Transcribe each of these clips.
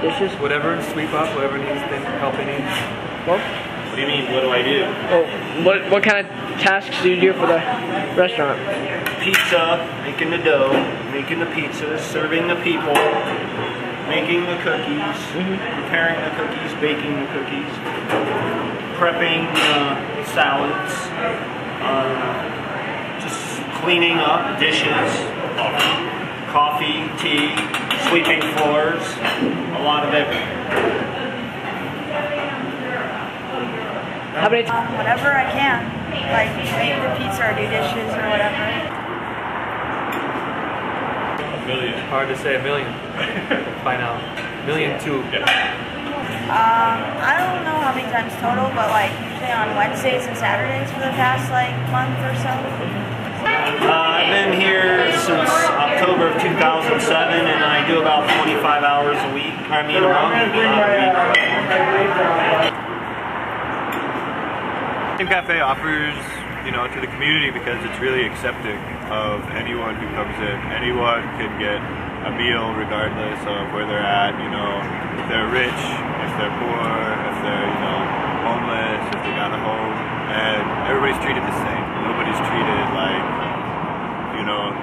Dishes? Whatever, sweep up, whatever needs helping needs. Well, what do you mean, what do I do? Well, what kind of tasks do you do for the restaurant? Pizza, making the dough, making the pizzas, serving the people, making the cookies, preparing the cookies, baking the cookies, prepping salads, just cleaning up dishes, coffee, tea, sweeping floors, a lot of everything. How many whenever I can, like make the pizza or do dishes or whatever. A million. Hard to say a million. By now. Million too. Yeah. I don't know how many times total, but like usually on Wednesdays and Saturdays for the past like month or so. I've been here since October of 2007, and I do about 25 hours a week. I mean a month. Same Cafe offers, to the community because it's really accepting of anyone who comes in. Anyone can get a meal regardless of where they're at, if they're rich, if they're poor, if they're, homeless, if they got a home, and everybody's treated the same. Nobody's treated like,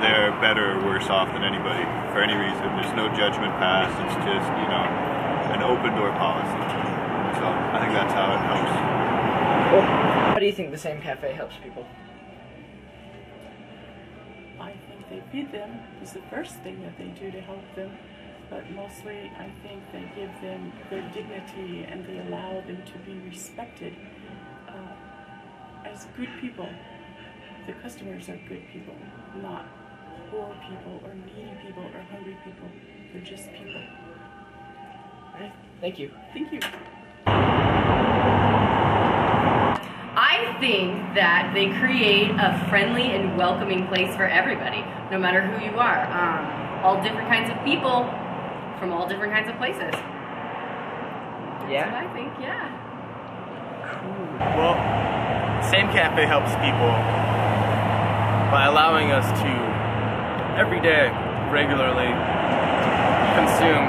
they're better or worse off than anybody for any reason. There's no judgment passed, it's just, an open door policy. So I think that's how it helps. Well, how do you think the Same Cafe helps people? I think they feed them is the first thing that they do to help them, but mostly I think they give them their dignity and they allow them to be respected as good people. The customers are good people, not poor people or needy people or hungry people. They're just people. Alright, thank you. Thank you. I think that they create a friendly and welcoming place for everybody, no matter who you are. All different kinds of people from all different kinds of places. Yeah? That's what I think, yeah. Cool. Well, Same Cafe helps people by allowing us to, every day, regularly consume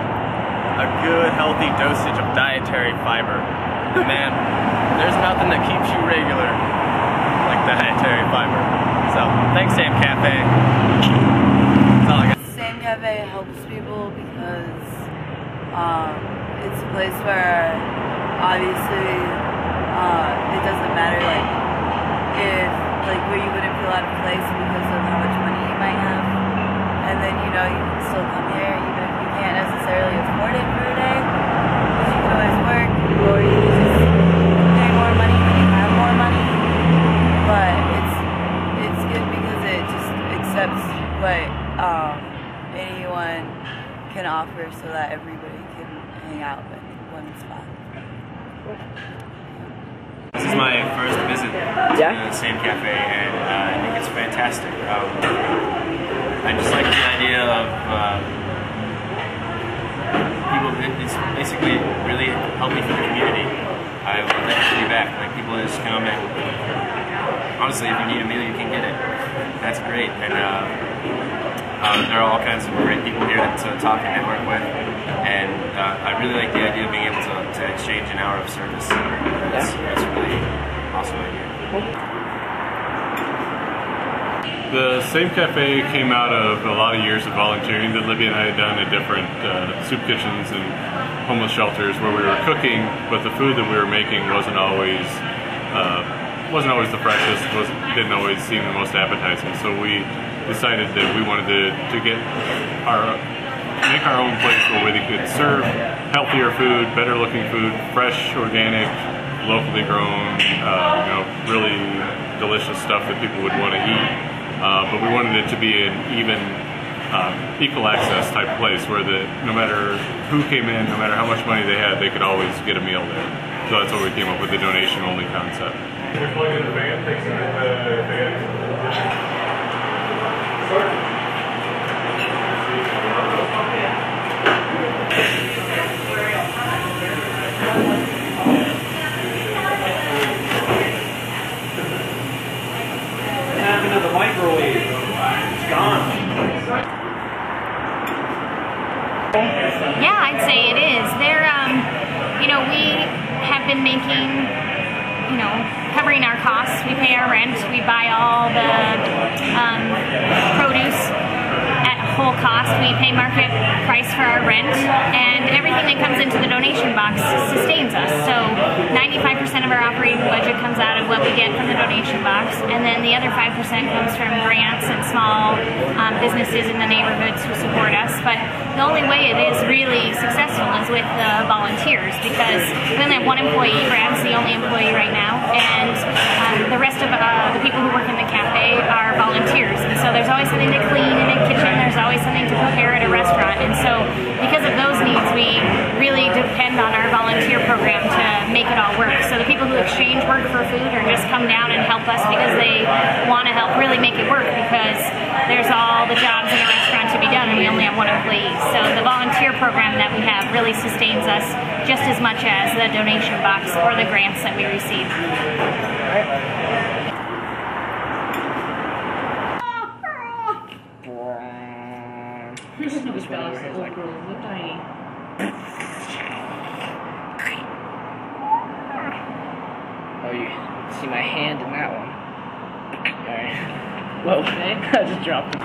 a good, healthy dosage of dietary fiber. Man, there's nothing that keeps you regular like dietary fiber. So, thanks Same Cafe. That's all I got. Same Cafe helps people because it's a place where obviously it doesn't matter if where you wouldn't feel out of place because of how much money you might have, and then you can still come here even if you can't necessarily afford it for a day, because you can always work or you can just pay more money when you have more money. But it's good because it just accepts what anyone can offer so that everybody can hang out in one spot. This is my first visit to the Same Cafe, and I think it's fantastic. I just like the idea of people. It's basically really helping for the community. I would like to be back. Like people just come and honestly, if you need a meal, you can get it. That's great, and there are all kinds of great people here to talk and network with, and I really like the idea of being able to exchange an hour of service. That's really awesome idea. The Same Cafe came out of a lot of years of volunteering that Libby and I had done at different soup kitchens and homeless shelters where we were cooking, but the food that we were making wasn't always the freshest, didn't always seem the most appetizing. So we decided that we wanted to make our own place where we could serve healthier food, better looking food, fresh, organic, locally grown, really delicious stuff that people would want to eat. But we wanted it to be an even equal access type place where no matter who came in, no matter how much money they had, they could always get a meal there. So that's what we came up with, the donation only concept. You're plugging in the fan, fixing the fan. What happened to the microwave? It's gone. Yeah, I'd say it is. They're, you know, we have been making, you know, covering our costs. We pay our rent. We buy all the produce at whole cost. We pay market price for our rent, and everything that comes into the donation box sustains us. So 95% of our operating budget comes out of what we get from the donation box, and then the other 5% comes from grants and small businesses in the neighborhoods who support us. But the only way it is really successful is with the volunteers, because we only have one employee. Brad's the only employee right now, and the rest of the people who work in the cafe are volunteers. And so there's always something to clean in a kitchen. There's always something to prepare at a restaurant. And so because of those needs, we really depend on our volunteer program to make it all work. So the people who exchange work for food or just come down and help us because they want to help really make it work, because there's all the jobs in a restaurant to be done and we only have one employee. So the volunteer program that we have really sustains us just as much as the donation box or the grants that we receive. These dogs, the old girls, so tiny. Oh, you see my hand in that one. Alright. Whoa, I just dropped it.